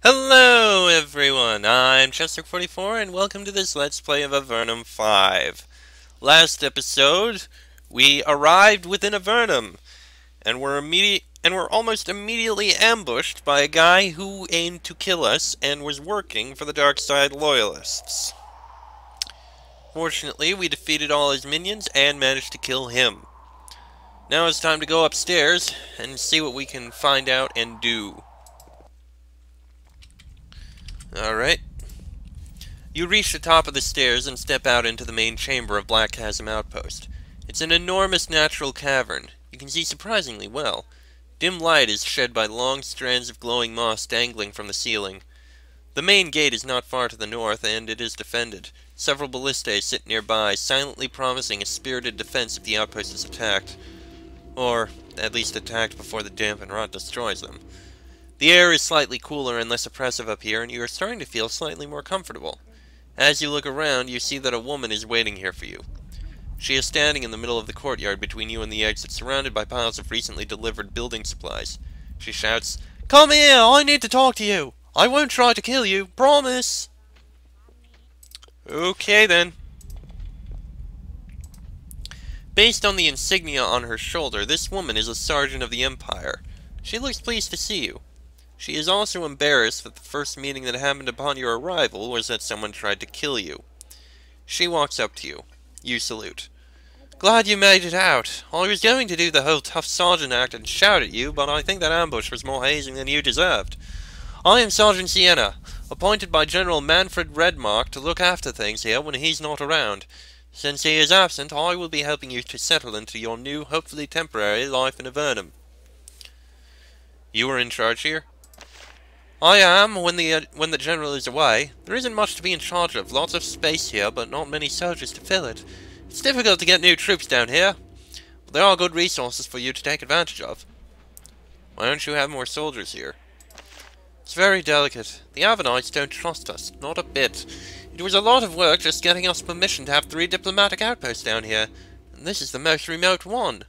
Hello everyone, I'm Chester44 and welcome to this Let's Play of Avernum 5. Last episode, we arrived within Avernum, and were almost immediately ambushed by a guy who aimed to kill us and was working for the Dark Side Loyalists. Fortunately, we defeated all his minions and managed to kill him. Now it's time to go upstairs and see what we can find out and do. Alright. You reach the top of the stairs and step out into the main chamber of Black Chasm Outpost. It's an enormous natural cavern. You can see surprisingly well. Dim light is shed by long strands of glowing moss dangling from the ceiling. The main gate is not far to the north, and it is defended. Several ballistae sit nearby, silently promising a spirited defense if the outpost is attacked. Or, at least attacked before the damp and rot destroys them. The air is slightly cooler and less oppressive up here, and you are starting to feel slightly more comfortable. As you look around, you see that a woman is waiting here for you. She is standing in the middle of the courtyard between you and the exit, surrounded by piles of recently delivered building supplies. She shouts, "Come here! I need to talk to you! I won't try to kill you, promise!" Okay then. Based on the insignia on her shoulder, this woman is a sergeant of the Empire. She looks pleased to see you. She is also embarrassed that the first meeting that happened upon your arrival was that someone tried to kill you. She walks up to you. You salute. "Glad you made it out. I was going to do the whole tough sergeant act and shout at you, but I think that ambush was more hazing than you deserved. I am Sergeant Sienna, appointed by General Manfred Redmark to look after things here when he's not around. Since he is absent, I will be helping you to settle into your new, hopefully temporary, life in Avernum." "You are in charge here?" "I am, when the general is away. There isn't much to be in charge of. Lots of space here, but not many soldiers to fill it. It's difficult to get new troops down here, but there are good resources for you to take advantage of." "Why don't you have more soldiers here?" "It's very delicate. The Avernites don't trust us, not a bit. It was a lot of work just getting us permission to have 3 diplomatic outposts down here, and this is the most remote one.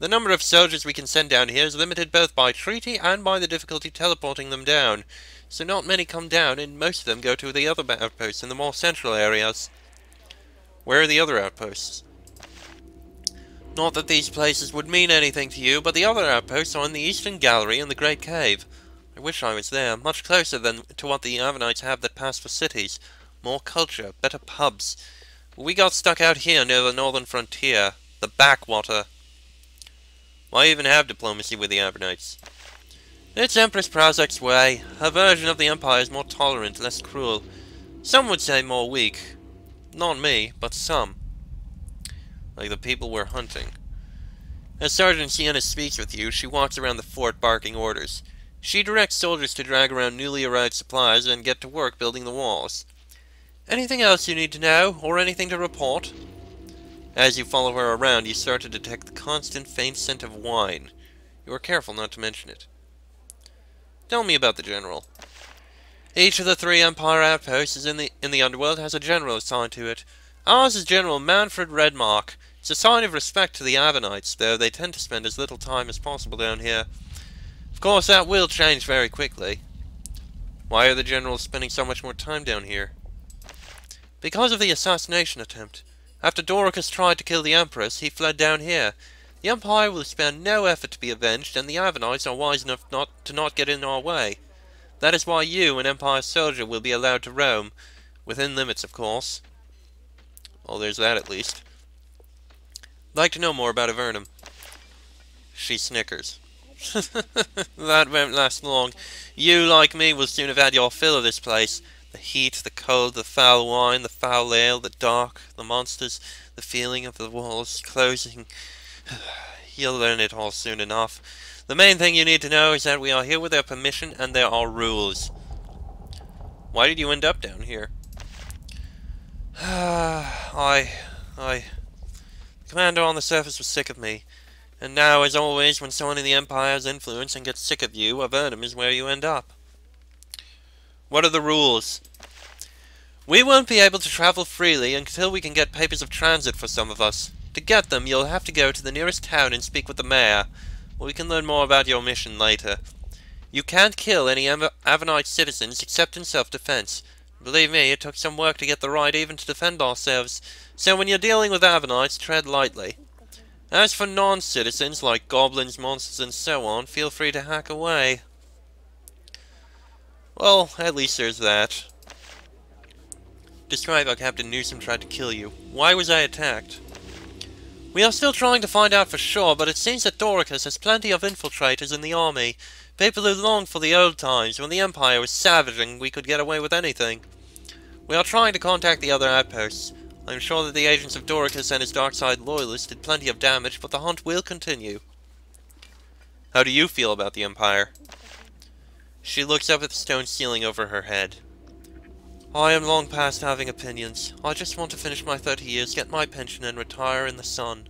The number of soldiers we can send down here is limited both by treaty and by the difficulty teleporting them down, so not many come down, and most of them go to the other outposts in the more central areas." "Where are the other outposts?" "Not that these places would mean anything to you, but the other outposts are in the Eastern Gallery and the Great Cave. I wish I was there, much closer than to what the Avernites have that pass for cities. More culture, better pubs. We got stuck out here near the northern frontier, the backwater." "Why even have diplomacy with the Avernites?" "It's Empress Prazek's way. Her version of the Empire is more tolerant, less cruel. Some would say more weak. Not me, but some." "Like the people we're hunting." As Sergeant Sienna speaks with you, she walks around the fort barking orders. She directs soldiers to drag around newly arrived supplies and get to work building the walls. "Anything else you need to know, or anything to report?" As you follow her around, you start to detect the constant faint scent of wine. You are careful not to mention it. "Tell me about the general." "Each of the 3 Empire outposts in the underworld has a general assigned to it. Ours is General Manfred Redmark. It's a sign of respect to the Avernites, though they tend to spend as little time as possible down here. Of course, that will change very quickly." "Why are the generals spending so much more time down here?" "Because of the assassination attempt. After Doricus tried to kill the Empress, he fled down here. The Empire will spare no effort to be avenged, and the Avernites are wise enough to not get in our way. That is why you, an Empire soldier, will be allowed to roam. Within limits, of course." "Well, there's that at least." "I'd like to know more about Avernum." She snickers. "That won't last long. You, like me, will soon have had your fill of this place. The heat, the cold, the foul wine, the foul ale, the dark, the monsters, the feeling of the walls closing. You'll learn it all soon enough. The main thing you need to know is that we are here with their permission and there are rules." "Why did you end up down here?" The commander on the surface was sick of me. And now, as always, when someone in the Empire has influence and gets sick of you, Avernum is where you end up." "What are the rules?" "We won't be able to travel freely until we can get papers of transit for some of us. To get them, you'll have to go to the nearest town and speak with the mayor. We can learn more about your mission later. You can't kill any Avernite citizens except in self-defense. Believe me, it took some work to get the right even to defend ourselves, so when you're dealing with Avernites, tread lightly. As for non-citizens, like goblins, monsters, and so on, feel free to hack away. Well, at least there's that. Describe how Captain Newsom tried to kill you. Why was I attacked? We are still trying to find out for sure, but it seems that Doricus has plenty of infiltrators in the army. People who long for the old times, when the Empire was savage and we could get away with anything. We are trying to contact the other outposts. I am sure that the agents of Doricus and his dark side loyalists did plenty of damage, but the hunt will continue. How do you feel about the Empire? She looks up at the stone ceiling over her head. I am long past having opinions. I just want to finish my 30 years, get my pension, and retire in the sun.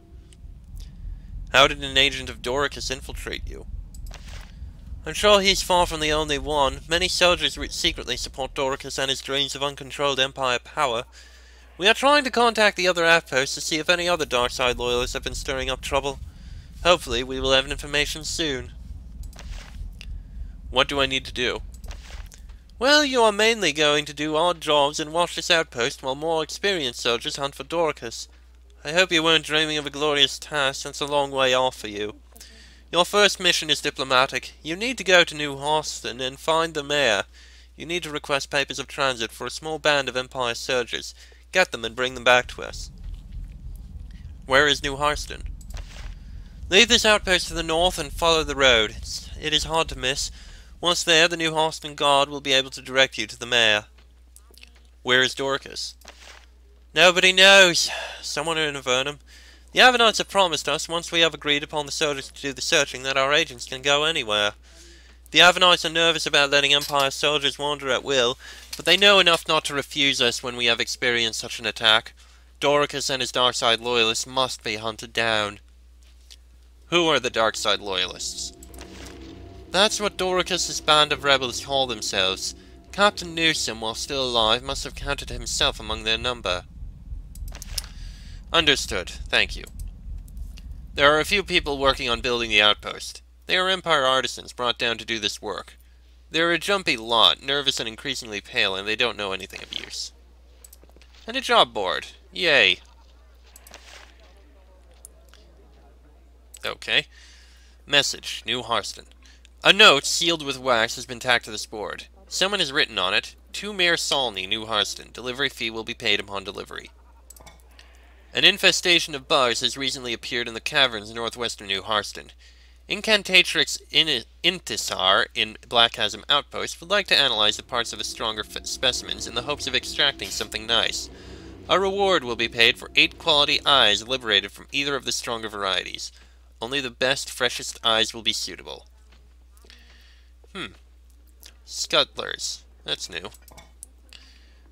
How did an agent of Doricus infiltrate you? I'm sure he's far from the only one. Many soldiers secretly support Doricus and his dreams of uncontrolled Empire power. We are trying to contact the other outposts to see if any other dark side loyalists have been stirring up trouble. Hopefully, we will have information soon. What do I need to do? Well, you are mainly going to do odd jobs and watch this outpost while more experienced soldiers hunt for Doricus. I hope you weren't dreaming of a glorious task, since it's a long way off for you. Your first mission is diplomatic. You need to go to New Harston and find the mayor. You need to request papers of transit for a small band of Empire soldiers. Get them and bring them back to us. Where is New Harston? Leave this outpost to the north and follow the road. It is hard to miss. Once there, the New Harston Guard will be able to direct you to the mayor. Where is Doricus? Nobody knows. Somewhere in Avernum. The Avernites have promised us, once we have agreed upon the soldiers to do the searching, that our agents can go anywhere. The Avernites are nervous about letting Empire soldiers wander at will, but they know enough not to refuse us when we have experienced such an attack. Doricus and his Darkside loyalists must be hunted down. Who are the Darkside loyalists? That's what Doricus' band of rebels call themselves. Captain Newsom, while still alive, must have counted himself among their number. Understood. Thank you. There are a few people working on building the outpost. They are Empire artisans brought down to do this work. They're a jumpy lot, nervous and increasingly pale, and they don't know anything of use. And a job board. Yay. Okay. Message. New Harston. A note, sealed with wax, has been tacked to this board. Someone has written on it, "To Mayor Solney, New Harston. Delivery fee will be paid upon delivery." An infestation of bugs has recently appeared in the caverns northwest of New Harston. Incantatrix Intisar in Black Chasm Outpost would like to analyze the parts of the stronger specimens in the hopes of extracting something nice. A reward will be paid for 8 quality eyes liberated from either of the stronger varieties. Only the best, freshest eyes will be suitable. Scuttlers. That's new.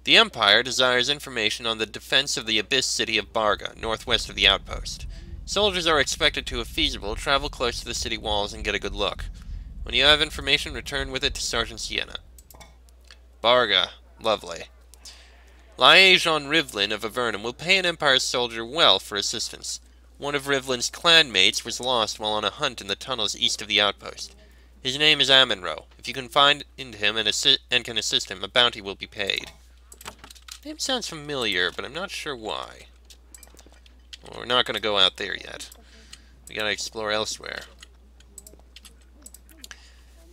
The Empire desires information on the defense of the Abyss city of Barga, northwest of the outpost. Soldiers are expected to, if feasible, travel close to the city walls and get a good look. When you have information, return with it to Sergeant Sienna. Barga. Lovely. Liaison Revelin of Avernum will pay an Empire soldier well for assistance. One of Revelin's clanmates was lost while on a hunt in the tunnels east of the outpost. His name is Amenro. If you can find him and can assist him, a bounty will be paid. Name sounds familiar, but I'm not sure why. Well, we're not going to go out there yet. We gotta explore elsewhere.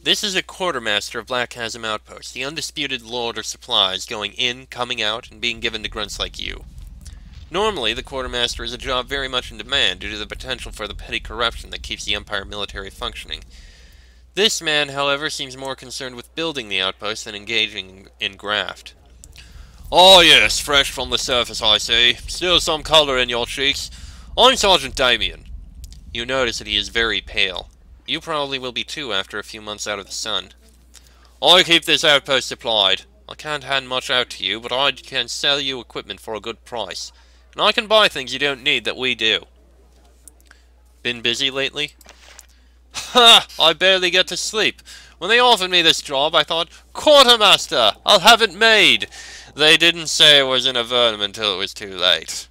This is a Quartermaster of Black Chasm Outpost, the undisputed lord of supplies, going in, coming out, and being given to grunts like you. Normally, the Quartermaster is a job very much in demand due to the potential for the petty corruption that keeps the Empire military functioning. This man, however, seems more concerned with building the outpost than engaging in graft. "Oh yes, fresh from the surface, I see. Still some colour in your cheeks. I'm Sergeant Damian." You notice that he is very pale. You probably will be too after a few months out of the sun. "I keep this outpost supplied. I can't hand much out to you, but I can sell you equipment for a good price. And I can buy things you don't need that we do." Been busy lately? "Ha! I barely get to sleep. When they offered me this job, I thought, Quartermaster, I'll have it made. They didn't say it was in Avernum until it was too late.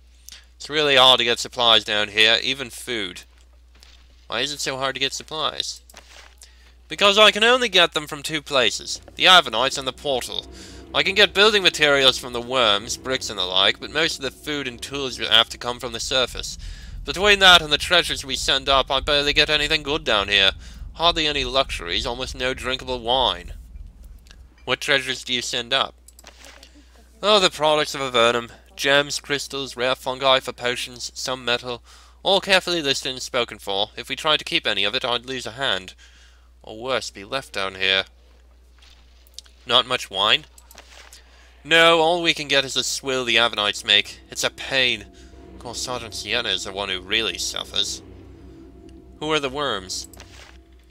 It's really hard to get supplies down here, even food." Why is it so hard to get supplies? Because I can only get them from two places, the Avernites and the portal. I can get building materials from the worms, bricks and the like, but most of the food and tools have to come from the surface. Between that and the treasures we send up, I barely get anything good down here. Hardly any luxuries, almost no drinkable wine. What treasures do you send up? Oh, the products of Avernum. Gems, crystals, rare fungi for potions, some metal. All carefully listed and spoken for. If we tried to keep any of it, I'd lose a hand. Or worse, be left down here. Not much wine? No, all we can get is a swill the Avernites make. It's a pain. Of course, Sergeant Sienna is the one who really suffers. Who are the worms?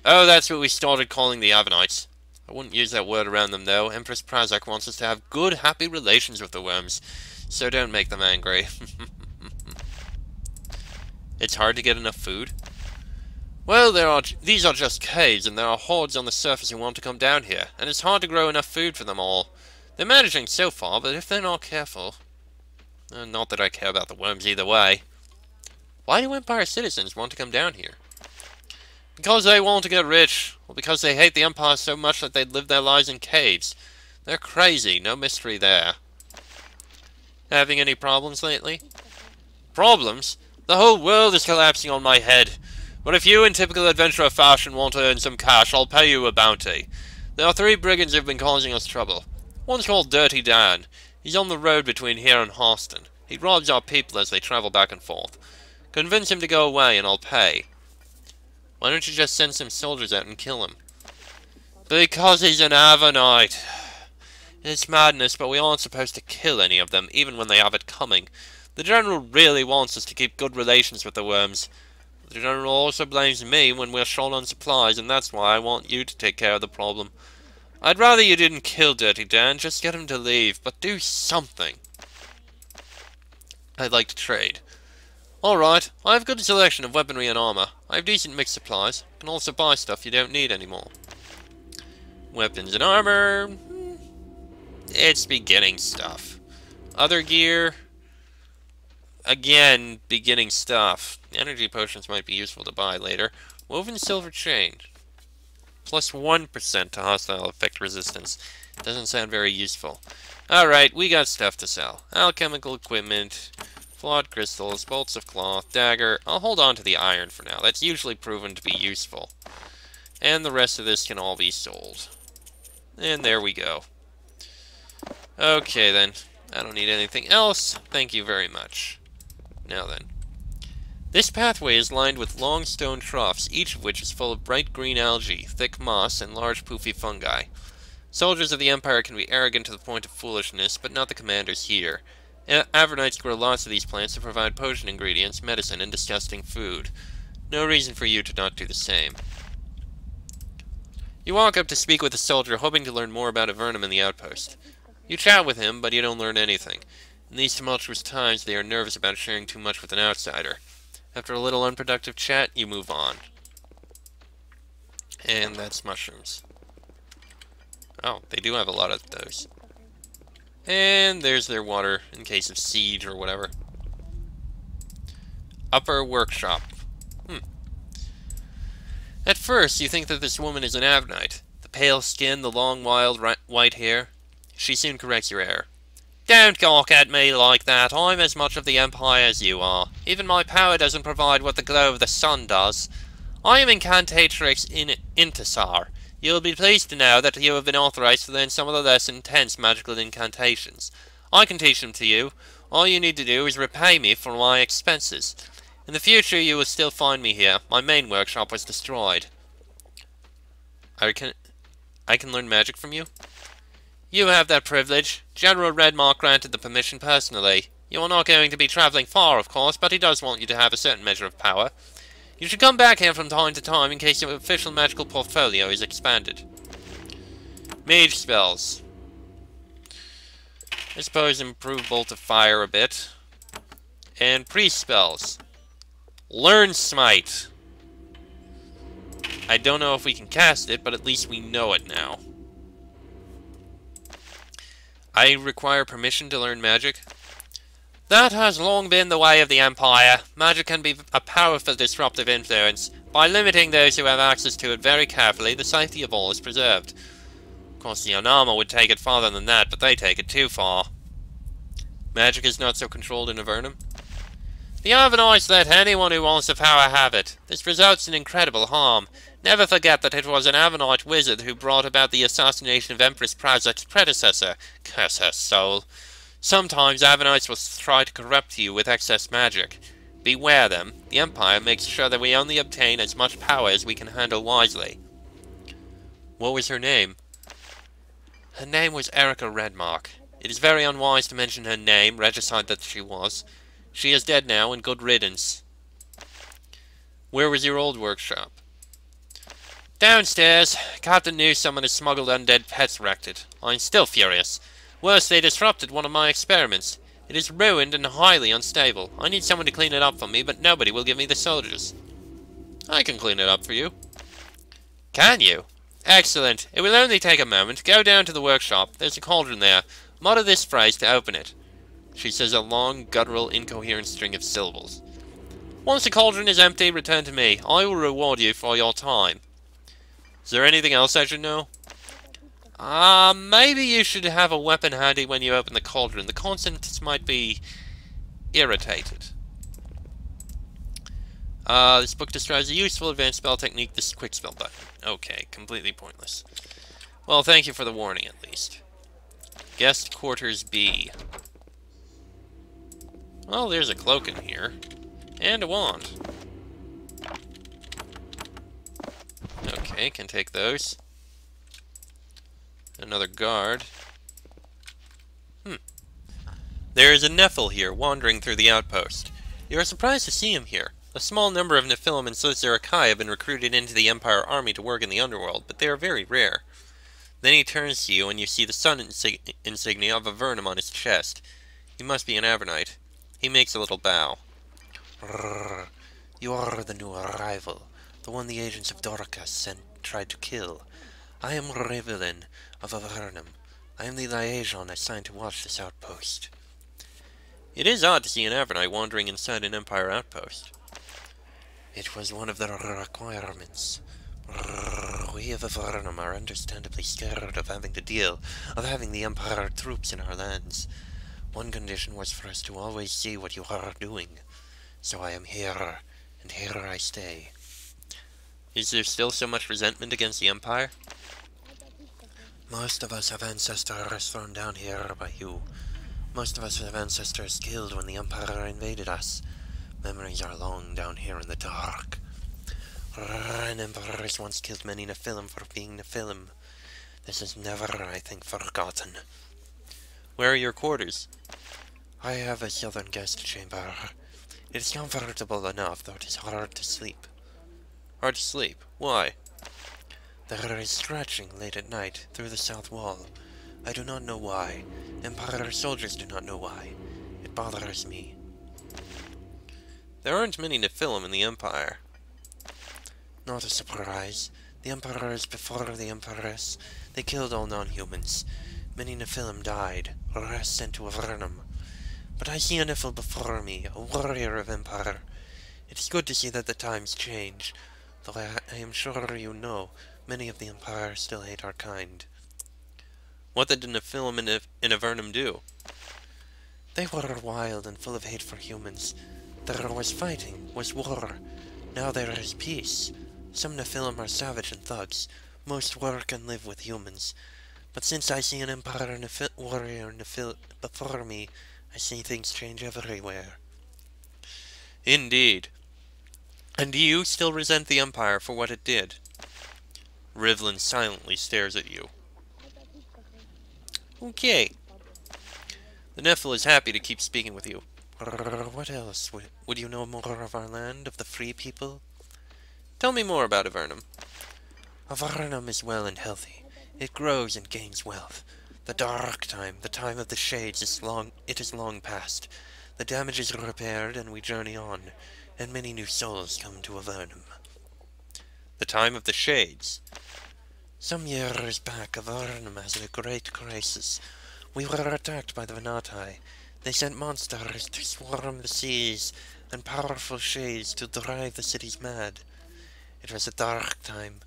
Oh, that's what we started calling the Avernites. I wouldn't use that word around them, though. Empress Prazak wants us to have good, happy relations with the worms. So don't make them angry. It's hard to get enough food? Well, these are just caves, and there are hordes on the surface who want to come down here, and it's hard to grow enough food for them all. They're managing so far, but if they're not careful... not that I care about the worms either way. Why do Empire citizens want to come down here? Because they want to get rich, or because they hate the Empire so much that they'd live their lives in caves. They're crazy, no mystery there. Having any problems lately? Problems? The whole world is collapsing on my head. But if you, in typical adventurer fashion, want to earn some cash, I'll pay you a bounty. There are 3 brigands who've been causing us trouble. One's called Dirty Dan. He's on the road between here and Harston. He robs our people as they travel back and forth. Convince him to go away and I'll pay. Why don't you just send some soldiers out and kill him? Because he's an Avernite. It's madness, but we aren't supposed to kill any of them, even when they have it coming. The General really wants us to keep good relations with the worms. The General also blames me when we're short on supplies, and that's why I want you to take care of the problem. I'd rather you didn't kill Dirty Dan, just get him to leave, but do something. I'd like to trade. Alright, I have a good selection of weaponry and armor. I have decent mixed supplies. I can also buy stuff you don't need anymore. Weapons and armor... it's beginning stuff. Other gear... again, beginning stuff. Energy potions might be useful to buy later. Woven silver chain. Plus 1% to hostile effect resistance. Doesn't sound very useful. Alright, we got stuff to sell. Alchemical equipment, flawed crystals, bolts of cloth, dagger. I'll hold on to the iron for now. That's usually proven to be useful. And the rest of this can all be sold. And there we go. Okay then. I don't need anything else. Thank you very much. Now then. This pathway is lined with long stone troughs, each of which is full of bright green algae, thick moss, and large poofy fungi. Soldiers of the Empire can be arrogant to the point of foolishness, but not the commanders here. Avernites grow lots of these plants to provide potion ingredients, medicine, and disgusting food. No reason for you to not do the same. You walk up to speak with a soldier, hoping to learn more about Avernum and the outpost. You chat with him, but you don't learn anything. In these tumultuous times, they are nervous about sharing too much with an outsider. After a little unproductive chat, you move on. And that's mushrooms. Oh, they do have a lot of those. And there's their water, in case of siege or whatever. Upper workshop. At first, you think that this woman is an Avernite. The pale skin, the long, wild, white hair. She soon corrects your error. Don't gawk at me like that. I'm as much of the Empire as you are. Even my power doesn't provide what the glow of the sun does. I am Incantatrix in Intisar. You will be pleased to know that you have been authorized to learn some of the less intense magical incantations. I can teach them to you. All you need to do is repay me for my expenses. In the future, you will still find me here. My main workshop was destroyed. I can learn magic from you? You have that privilege. General Redmark granted the permission personally. You are not going to be traveling far, of course, but he does want you to have a certain measure of power. You should come back here from time to time in case your official magical portfolio is expanded. Mage spells. I suppose improve Bolt of Fire a bit. And priest spells. Learn Smite. I don't know if we can cast it, but at least we know it now. I require permission to learn magic. That has long been the way of the Empire. Magic can be a powerful disruptive influence, By limiting those who have access to it very carefully, the safety of all is preserved. Of course, the Anama would take it farther than that, but they take it too far. Magic is not so controlled in Avernum. The Avernus let anyone who wants the power have it. This results in incredible harm. Never forget that it was an Avernite wizard who brought about the assassination of Empress Prazak's predecessor. Curse her soul. Sometimes Avernites will try to corrupt you with excess magic. Beware them. The Empire makes sure that we only obtain as much power as we can handle wisely. What was her name? Her name was Erica Redmark. It is very unwise to mention her name, regicide that she was. She is dead now, and good riddance. Where was your old workshop? Downstairs. Captain knew someone had smuggled undead pets wrecked it. I'm still furious. Worse, they disrupted one of my experiments. It is ruined and highly unstable. I need someone to clean it up for me, but nobody will give me the soldiers. I can clean it up for you. Can you? Excellent. It will only take a moment. Go down to the workshop. There's a cauldron there. Mutter this phrase to open it. She says a long, guttural, incoherent string of syllables. Once the cauldron is empty, return to me. I will reward you for your time. Is there anything else I should know? Maybe you should have a weapon handy when you open the cauldron. The contents might be irritated. This book describes a useful advanced spell technique, this quick spell button. Okay, completely pointless. Well, thank you for the warning, at least. Guest Quarters B. Well, there's a cloak in here. And a wand. Okay, can take those. Another guard. There is a Nephil here, wandering through the outpost. You are surprised to see him here. A small number of Nephilim and Sozerakai have been recruited into the Empire Army to work in the underworld, but they are very rare. Then he turns to you, and you see the sun insignia of Avernum on his chest. He must be an Avernite. He makes a little bow. You are the new arrival, the one the agents of Dorcas tried to kill. I am Revelin of Avernum. I am the liaison assigned to watch this outpost. It is odd to see an Avernite wandering inside an Empire outpost. It was one of the requirements. We of Avernum are understandably scared of having the Empire troops in our lands. One condition was for us to always see what you are doing. So I am here, and here I stay. Is there still so much resentment against the Empire? Most of us have ancestors thrown down here by you. Most of us have ancestors killed when the Empire invaded us. Memories are long down here in the dark. An Emperor has once killed many Nephilim for being Nephilim. This is never, I think, forgotten. Where are your quarters? I have a southern guest chamber. It is comfortable enough, though it is hard to sleep. Hard to sleep? Why? There is scratching late at night through the south wall. I do not know why. Empire soldiers do not know why. It bothers me. There aren't many Nephilim in the Empire. Not a surprise. The Emperors before the Empress, they killed all non-humans. Many Nephilim died, or were sent to Avernum. But I see a Nephil before me, a warrior of Empire. It is good to see that the times change, though I am sure you know, many of the Empire still hate our kind. What did the Nephilim in Avernum do? They were wild and full of hate for humans. There was fighting, was war. Now there is peace. Some Nephilim are savage and thugs. Most work and live with humans. But since I see an Empire warrior before me, I see things change everywhere. Indeed. And do you still resent the Empire for what it did? Revelin silently stares at you. Okay. The Nephil is happy to keep speaking with you. What else? Would you know more of our land, of the free people? Tell me more about Avernum. Avernum is well and healthy. It grows and gains wealth. The dark time, the time of the shades, is long past. The damage is repaired, and we journey on, and many new souls come to Avernum. The time of the shades? Some years back, Avernum has a great crisis. We were attacked by the Venatai. They sent monsters to swarm the seas, and powerful shades to drive the cities mad. It was a dark time.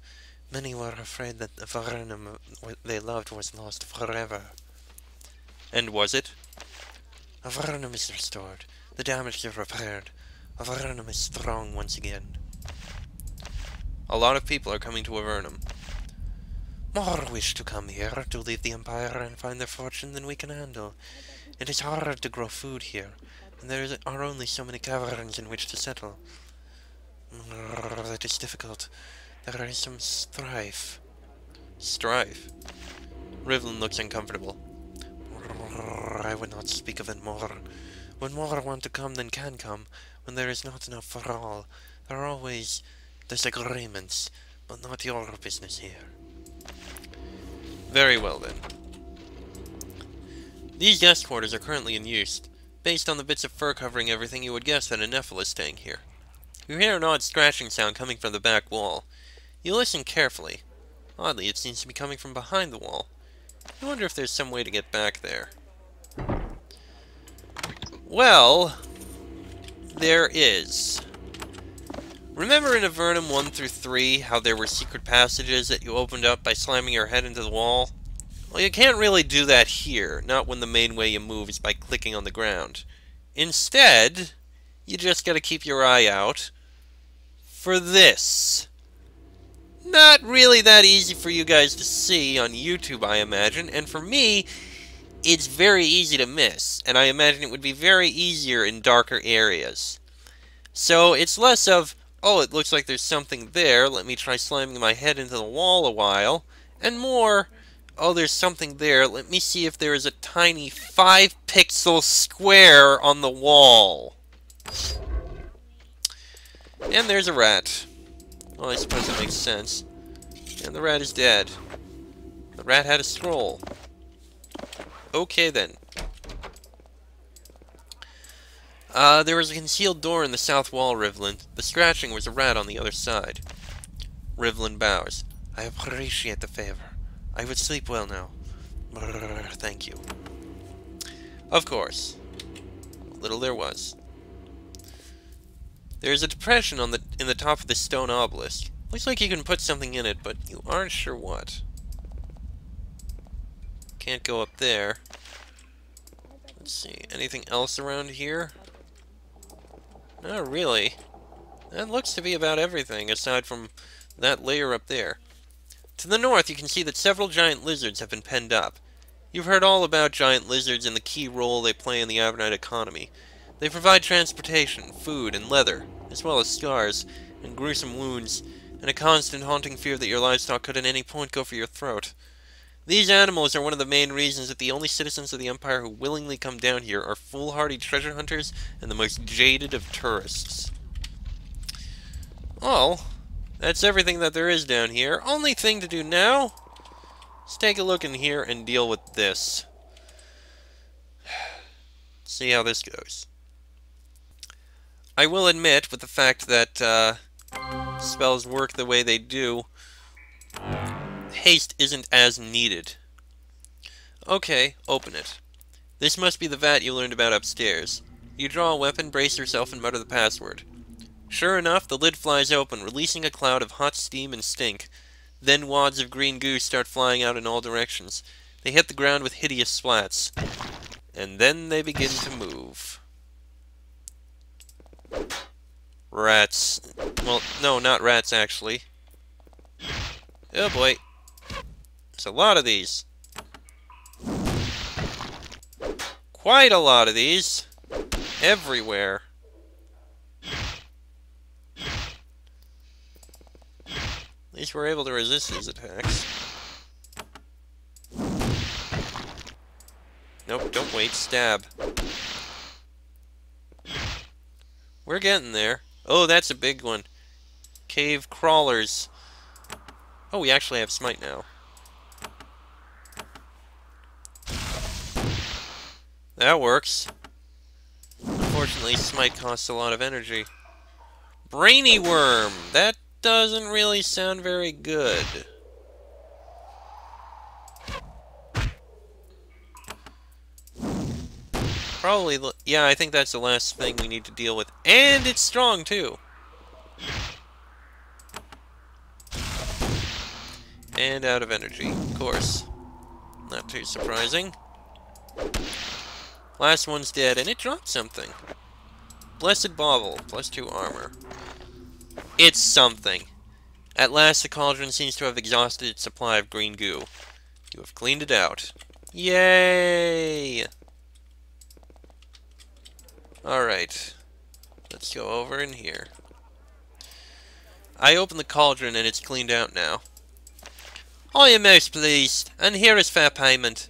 Many were afraid that the Avernum they loved was lost forever. And was it? Avernum is restored. The damage is repaired. Avernum is strong once again. A lot of people are coming to Avernum. More wish to come here to leave the Empire and find their fortune than we can handle. It is hard to grow food here, and there are only so many caverns in which to settle. That is difficult. There is some strife. Strife? Revelin looks uncomfortable. I would not speak of it more. When more want to come than can come, when there is not enough for all, there are always disagreements, but not your business here. Very well then. These guest quarters are currently in use. Based on the bits of fur covering everything, you would guess that a Nephil is staying here. You hear an odd scratching sound coming from the back wall. You listen carefully. Oddly, it seems to be coming from behind the wall. I wonder if there's some way to get back there. Well, there is. Remember in Avernum 1 through 3 how there were secret passages that you opened up by slamming your head into the wall? Well, you can't really do that here, not when the main way you move is by clicking on the ground. Instead, you just gotta keep your eye out for this. Not really that easy for you guys to see on YouTube, I imagine, and for me, it's very easy to miss, and I imagine it would be very easier in darker areas. So it's less of, oh, it looks like there's something there, let me try slamming my head into the wall a while, and more, oh, there's something there, let me see if there is a tiny 5-pixel square on the wall. And there's a rat. Well, I suppose it makes sense. And the rat is dead. The rat had a scroll. Okay then. There was a concealed door in the south wall, Revelin. The scratching was a rat on the other side. Revelin bows. I appreciate the favor. I would sleep well now. Brrr, thank you. Of course. Little there was. There is a depression in the top of the stone obelisk. Looks like you can put something in it, but you aren't sure what. Can't go up there. Let's see, anything else around here? Not really. That looks to be about everything, aside from that layer up there. To the north, you can see that several giant lizards have been penned up. You've heard all about giant lizards and the key role they play in the Avernite economy. They provide transportation, food, and leather, as well as scars, and gruesome wounds, and a constant haunting fear that your livestock could at any point go for your throat. These animals are one of the main reasons that the only citizens of the Empire who willingly come down here are foolhardy treasure hunters and the most jaded of tourists. Well, that's everything that there is down here. Only thing to do now is take a look in here and deal with this. See how this goes. I will admit, with the fact that spells work the way they do, haste isn't as needed. Okay, open it. This must be the vat you learned about upstairs. You draw a weapon, brace yourself, and mutter the password. Sure enough, the lid flies open, releasing a cloud of hot steam and stink. Then wads of green goo start flying out in all directions. They hit the ground with hideous splats. And then they begin to move. Rats. Well, no, not rats, actually. Oh boy. There's a lot of these. Quite a lot of these. Everywhere. At least we're able to resist these attacks. Nope, don't wait, stab. We're getting there. Oh, that's a big one. Cave crawlers. Oh, we actually have smite now. That works. Unfortunately, smite costs a lot of energy. Brainy worm! That doesn't really sound very good. Probably, yeah, I think that's the last thing we need to deal with. And it's strong, too. And out of energy, of course. Not too surprising. Last one's dead, and it dropped something. Blessed Bauble, +2 armor. It's something. At last, the cauldron seems to have exhausted its supply of green goo. You have cleaned it out. Yay! Alright. Let's go over in here. I opened the cauldron and it's cleaned out now. I am most pleased, and here is fair payment.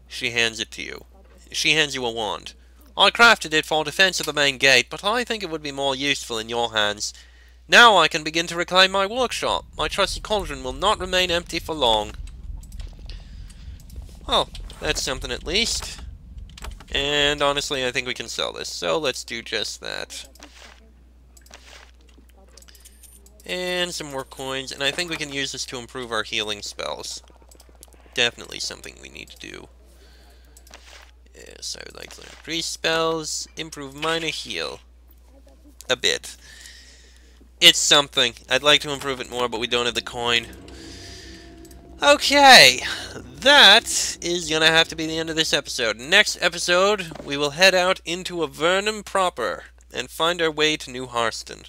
She hands it to you. She hands you a wand. I crafted it for defense of the main gate, but I think it would be more useful in your hands. Now I can begin to reclaim my workshop. My trusty cauldron will not remain empty for long. Well, that's something at least. And honestly, I think we can sell this, so let's do just that. And some more coins, and I think we can use this to improve our healing spells. Definitely something we need to do. Yes, I would like to learn priest spells, improve minor heal. A bit. It's something. I'd like to improve it more, but we don't have the coin. Okay, that is gonna have to be the end of this episode. Next episode, we will head out into Avernum proper and find our way to New Harston.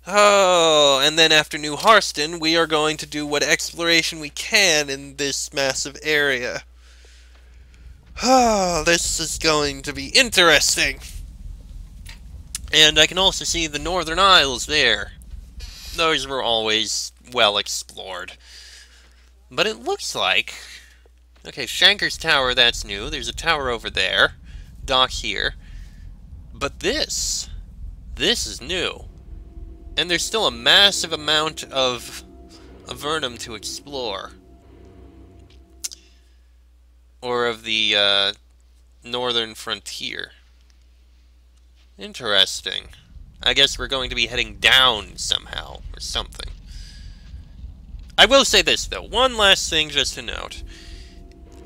Oh, and then after New Harston, we are going to do what exploration we can in this massive area. Oh, this is going to be interesting. And I can also see the Northern Isles there. Those were always well explored. But it looks like... Okay, Shanker's Tower, that's new. There's a tower over there. Dock here. But this is new. And there's still a massive amount of Avernum to explore. Or of the northern frontier. Interesting. I guess we're going to be heading down somehow, or something. I will say this, though. One last thing just to note.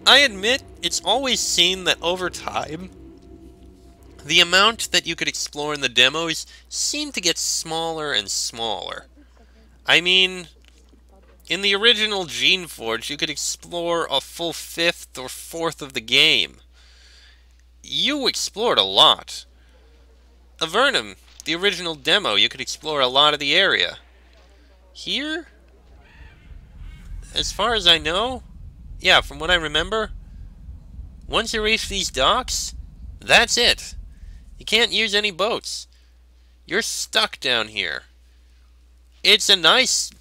I admit, it's always seemed that over time, the amount that you could explore in the demos seemed to get smaller and smaller. I mean, in the original Geneforge, you could explore a full 5th or 4th of the game. You explored a lot. Avernum, the original demo, you could explore a lot of the area. Here, as far as I know, yeah, from what I remember, once you reach these docks, that's it. You can't use any boats. You're stuck down here. It's a nice,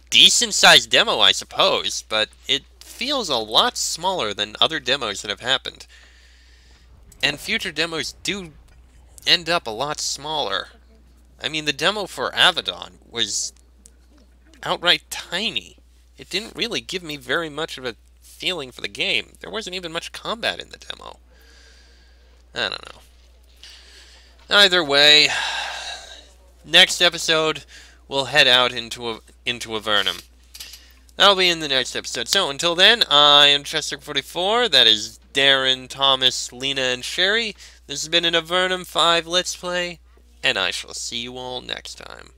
decent-sized demo, I suppose, but it feels a lot smaller than other demos that have happened. And future demos do end up a lot smaller. I mean, the demo for Avedon was outright tiny. It didn't really give me very much of a feeling for the game. There wasn't even much combat in the demo. I don't know. Either way, next episode, we'll head out into Avernum. That'll be in the next episode. So, until then, I am Chester44. That is Darren, Thomas, Lena, and Sherry. This has been an Avernum 5 Let's Play, and I shall see you all next time.